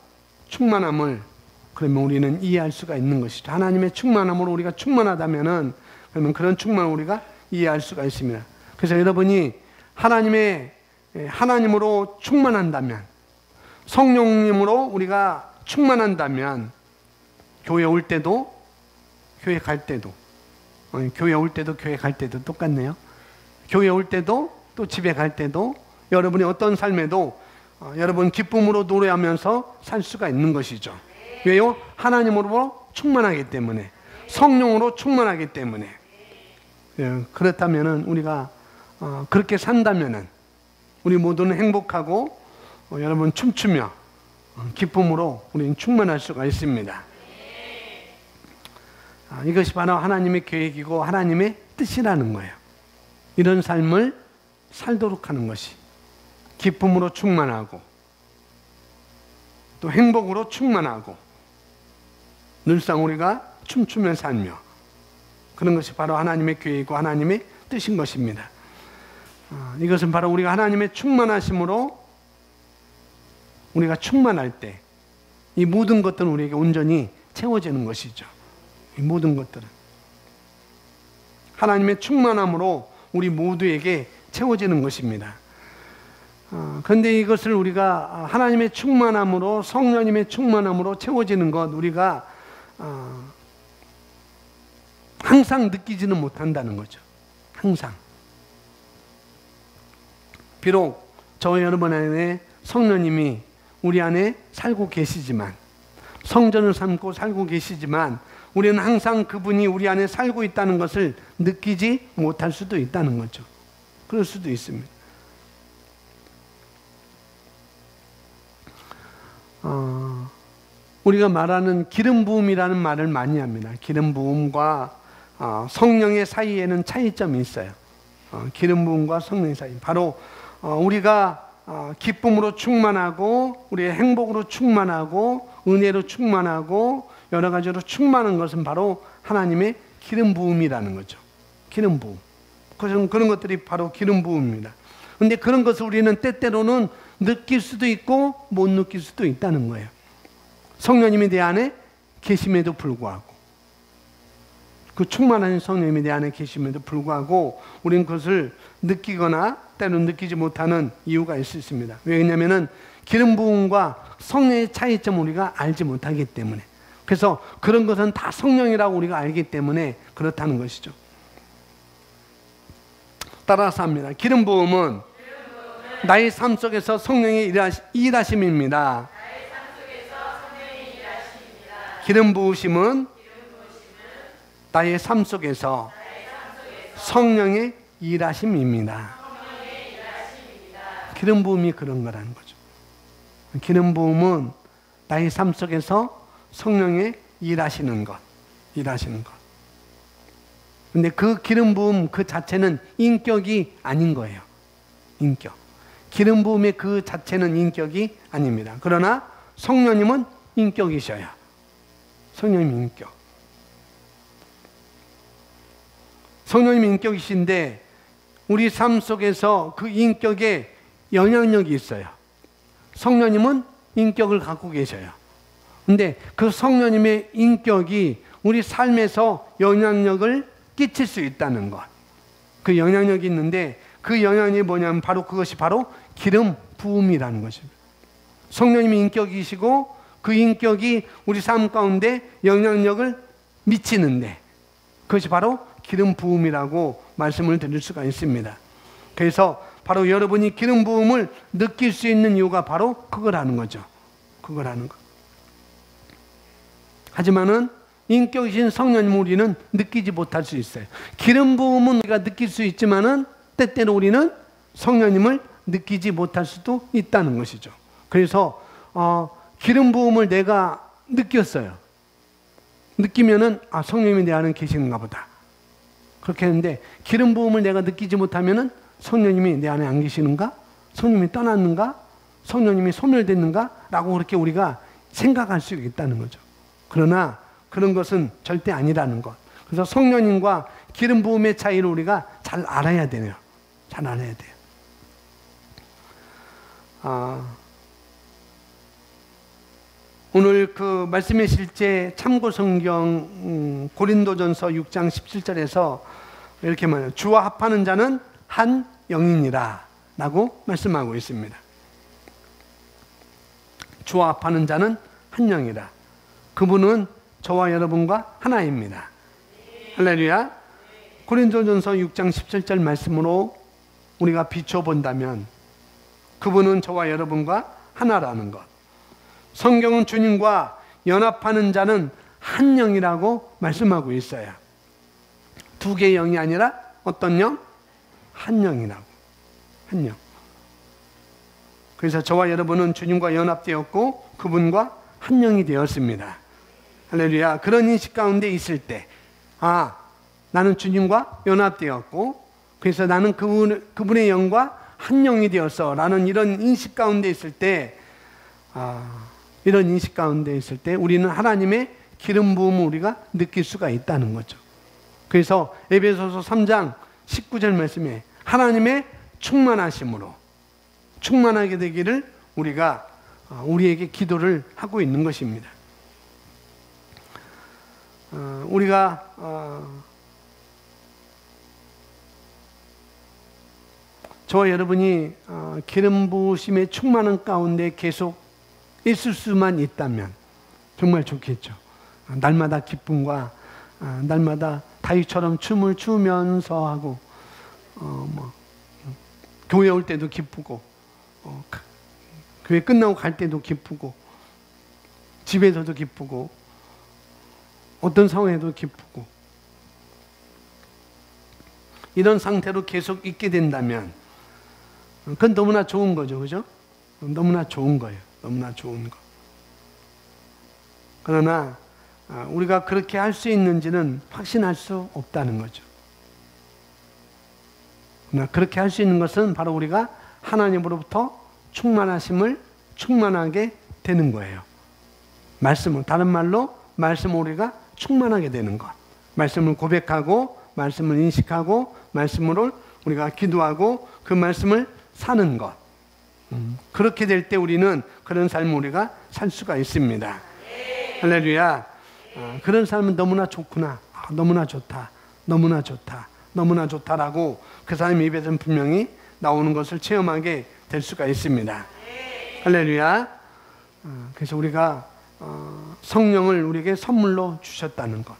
충만함을 그러면 우리는 이해할 수가 있는 것이죠. 하나님의 충만함으로 우리가 충만하다면은 그러면 그런 충만을 우리가 이해할 수가 있습니다. 그래서 여러분이 하나님으로 충만한다면 성령님으로 우리가 충만한다면 교회 올 때도 교회 갈 때도 교회 올 때도 교회 갈 때도 똑같네요. 교회 올 때도 또 집에 갈 때도 여러분이 어떤 삶에도 여러분 기쁨으로 노래하면서 살 수가 있는 것이죠. 왜요? 하나님으로 충만하기 때문에 성령으로 충만하기 때문에 그렇다면은 우리가 그렇게 산다면은 우리 모두는 행복하고 여러분 춤추며 기쁨으로 우리는 충만할 수가 있습니다. 이것이 바로 하나님의 계획이고 하나님의 뜻이라는 거예요. 이런 삶을 살도록 하는 것이 기쁨으로 충만하고 또 행복으로 충만하고 늘상 우리가 춤추며 살며 그런 것이 바로 하나님의 계획이고 하나님의 뜻인 것입니다. 이것은 바로 우리가 하나님의 충만하심으로 우리가 충만할 때 이 모든 것들은 우리에게 온전히 채워지는 것이죠. 이 모든 것들은 하나님의 충만함으로 우리 모두에게 채워지는 것입니다. 그런데 이것을 우리가 하나님의 충만함으로 성령님의 충만함으로 채워지는 것 우리가 항상 느끼지는 못한다는 거죠. 항상. 비록 저와 여러분 안에 성령님이 우리 안에 살고 계시지만 성전을 삼고 살고 계시지만 우리는 항상 그분이 우리 안에 살고 있다는 것을 느끼지 못할 수도 있다는 거죠. 그럴 수도 있습니다. 우리가 말하는 기름 부음이라는 말을 많이 합니다. 기름 부음과 성령의 사이에는 차이점이 있어요. 기름 부음과 성령의 사이. 바로 우리가 기쁨으로 충만하고 우리의 행복으로 충만하고 은혜로 충만하고 여러 가지로 충만한 것은 바로 하나님의 기름 부음이라는 거죠. 기름 부음. 그런 것들이 바로 기름 부음입니다. 근데 그런 것을 우리는 때때로는 느낄 수도 있고 못 느낄 수도 있다는 거예요. 성령님이 내 안에 계심에도 불구하고, 그 충만한 성령님이 내 안에 계심에도 불구하고 우리는 그것을 느끼거나 때로는 느끼지 못하는 이유가 있을 수 있습니다. 왜냐하면 기름 부음과 성령의 차이점을 우리가 알지 못하기 때문에, 그래서 그런 것은 다 성령이라고 우리가 알기 때문에 그렇다는 것이죠. 따라서 합니다. 기름 부음은 나의 삶 속에서 성령의 일하심입니다. 기름 부으심은 나의 삶 속에서 성령의 일하심입니다. 기름 부음이 그런 거라는 거죠. 기름 부음은 나의 삶 속에서 성령의 일하시는 것. 근데 그 기름 부음 그 자체는 인격이 아닌 거예요. 인격. 기름 부음의 그 자체는 인격이 아닙니다. 그러나 성령님은 인격이셔요. 성령님 인격. 성령님 인격이신데 우리 삶 속에서 그 인격에 영향력이 있어요. 성령님은 인격을 갖고 계셔요. 근데 그 성령님의 인격이 우리 삶에서 영향력을 끼칠 수 있다는 것. 그 영향력이 있는데 그 영향이 뭐냐면 바로 그것이 바로 기름 부음이라는 것입니다. 성령님이 인격이시고 그 인격이 우리 삶 가운데 영향력을 미치는데 그것이 바로 기름 부음이라고 말씀을 드릴 수가 있습니다. 그래서 바로 여러분이 기름 부음을 느낄 수 있는 이유가 바로 그거라는 거죠. 그거라는 거. 하지만은 인격이신 성령님 우리는 느끼지 못할 수 있어요. 기름 부음은 우리가 느낄 수 있지만은 때때로 우리는 성령님을 느끼지 못할 수도 있다는 것이죠. 그래서 기름 부음을 내가 느꼈어요. 느끼면은 성령님이 내 안에 계시는가 보다. 그렇게 했는데 기름 부음을 내가 느끼지 못하면은 성령님이 내 안에 안 계시는가? 성령님이 떠났는가? 성령님이 소멸됐는가? 라고 그렇게 우리가 생각할 수 있다는 거죠. 그러나 그런 것은 절대 아니라는 것. 그래서 성령님과 기름 부음의 차이를 우리가 잘 알아야 돼요. 잘 알아야 돼요. 오늘 그 말씀의 실제 참고 성경 고린도전서 6장 17절에서 이렇게 말해요. 주와 합하는 자는 한 영이니라 라고 말씀하고 있습니다. 주와 합하는 자는 한 영이라. 그분은 저와 여러분과 하나입니다. 할렐루야. 고린도전서 6장 17절 말씀으로 우리가 비춰본다면 그분은 저와 여러분과 하나라는 것. 성경은 주님과 연합하는 자는 한 영이라고 말씀하고 있어요. 두 개의 영이 아니라 어떤 영? 한 영이라고. 한 영. 그래서 저와 여러분은 주님과 연합되었고 그분과 한 영이 되었습니다. 할렐루야. 그런 인식 가운데 있을 때 나는 주님과 연합되었고 그래서 나는 그분의 영과 한 영이 되었어 라는 이런 인식 가운데 있을 때 이런 인식 가운데 있을 때 우리는 하나님의 기름 부음을 우리가 느낄 수가 있다는 거죠. 그래서 에베소서 3장 19절 말씀에 하나님의 충만하심으로 충만하게 되기를 우리가 우리에게 기도를 하고 있는 것입니다. 우리가 저와 여러분이 기름 부으심의 충만한 가운데 계속 있을 수만 있다면 정말 좋겠죠. 날마다 기쁨과 날마다 다윗처럼 춤을 추면서 하고 교회 올 때도 기쁘고 교회 끝나고 갈 때도 기쁘고 집에서도 기쁘고 어떤 상황에도 기쁘고 이런 상태로 계속 있게 된다면 그건 너무나 좋은 거죠. 그죠? 너무나 좋은 거예요. 너무나 좋은 거. 그러나 우리가 그렇게 할 수 있는지는 확신할 수 없다는 거죠. 그렇게 할 수 있는 것은 바로 우리가 하나님으로부터 충만하게 되는 거예요. 말씀은, 다른 말로 말씀을 우리가 충만하게 되는 것. 말씀을 고백하고, 말씀을 인식하고, 말씀으로 우리가 기도하고, 그 말씀을 사는 것. 그렇게 될 때 우리는 그런 삶을 우리가 살 수가 있습니다. 할렐루야. 그런 삶은 너무나 좋구나. 너무나 좋다. 너무나 좋다. 너무나 좋다라고 그 사람 입에서는 분명히 나오는 것을 체험하게 될 수가 있습니다. 할렐루야. 그래서 우리가 성령을 우리에게 선물로 주셨다는 것.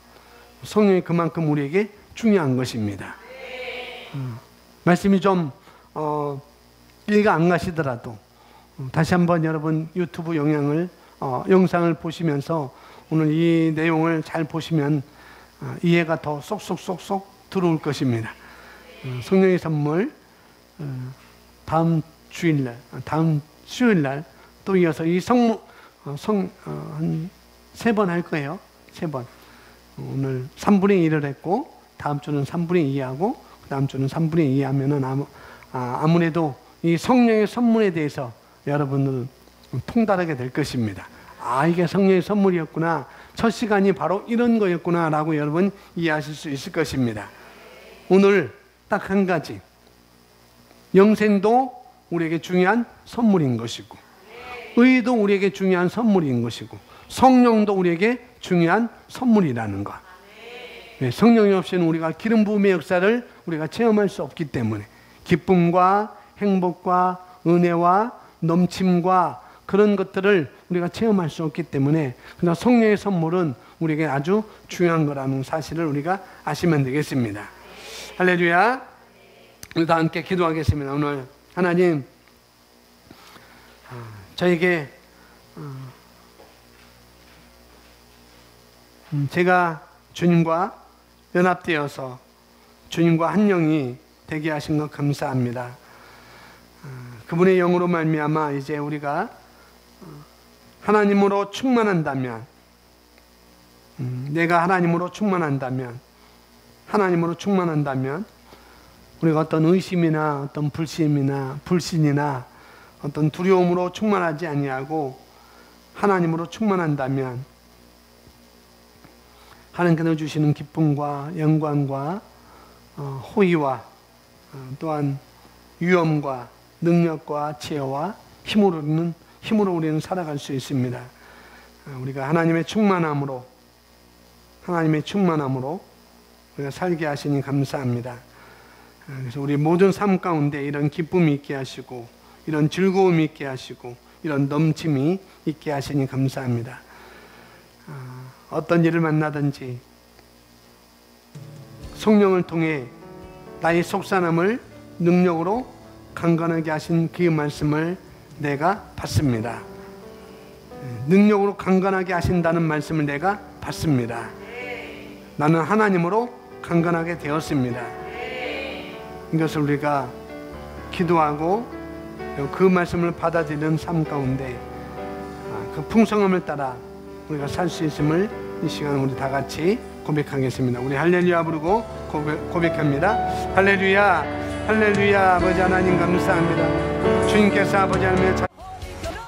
성령이 그만큼 우리에게 중요한 것입니다. 말씀이 좀 이해가 안 가시더라도 다시 한번 여러분 유튜브 영상을 보시면서 오늘 이 내용을 잘 보시면 이해가 더 쏙쏙쏙쏙 들어올 것입니다. 성령의 선물 다음 수요일날 또 이어서 이 한 3번 할 거예요. 3번. 오늘 3분의 1을 했고 다음 주는 3분의 2하고 그 다음 주는 3분의 2 하면은 아무래도 이 성령의 선물에 대해서 여러분들은 통달하게 될 것입니다. 이게 성령의 선물이었구나. 첫 시간이 바로 이런 거였구나 라고 여러분 이해하실 수 있을 것입니다. 오늘 딱 한 가지. 영생도 우리에게 중요한 선물인 것이고, 의도 우리에게 중요한 선물인 것이고, 성령도 우리에게 중요한 선물이라는 것. 성령이 없이는 우리가 기름 부음의 역사를 우리가 체험할 수 없기 때문에 기쁨과 행복과 은혜와 넘침과 그런 것들을 우리가 체험할 수 없기 때문에 그러나 성령의 선물은 우리에게 아주 중요한 거라는 사실을 우리가 아시면 되겠습니다. 할렐루야. 우리 다 함께 기도하겠습니다. 오늘 하나님, 저에게 제가 주님과 연합되어서 주님과 한 영이 되게 하신 것 감사합니다. 그분의 영으로 말미암아 이제 우리가 하나님으로 충만한다면, 내가 하나님으로 충만한다면 우리가 어떤 의심이나 어떤 불신이나 어떤 두려움으로 충만하지 아니하고 하나님으로 충만한다면 하나님께서 주시는 기쁨과 영광과 호의와 또한 위엄과 능력과 지혜와 힘으로 우리는 살아갈 수 있습니다. 우리가 하나님의 충만함으로 우리가 살게 하시니 감사합니다. 그래서 우리 모든 삶 가운데 이런 기쁨이 있게 하시고, 이런 즐거움이 있게 하시고, 이런 넘침이 있게 하시니 감사합니다. 어떤 일을 만나든지 성령을 통해 나의 속사람을 능력으로 강건하게 하신 그 말씀을 내가 받습니다. 능력으로 강건하게 하신다는 말씀을 내가 받습니다. 나는 하나님으로 강건하게 되었습니다. 이것을 우리가 기도하고 그 말씀을 받아들이는 삶 가운데 그 풍성함을 따라 우리가 살 수 있음을 이 시간 우리 다 같이 고백하겠습니다. 우리 할렐루야 부르고 고백합니다. 할렐루야, 할렐루야. 아버지 하나님 감사합니다. 주님께서 아버지 하나님의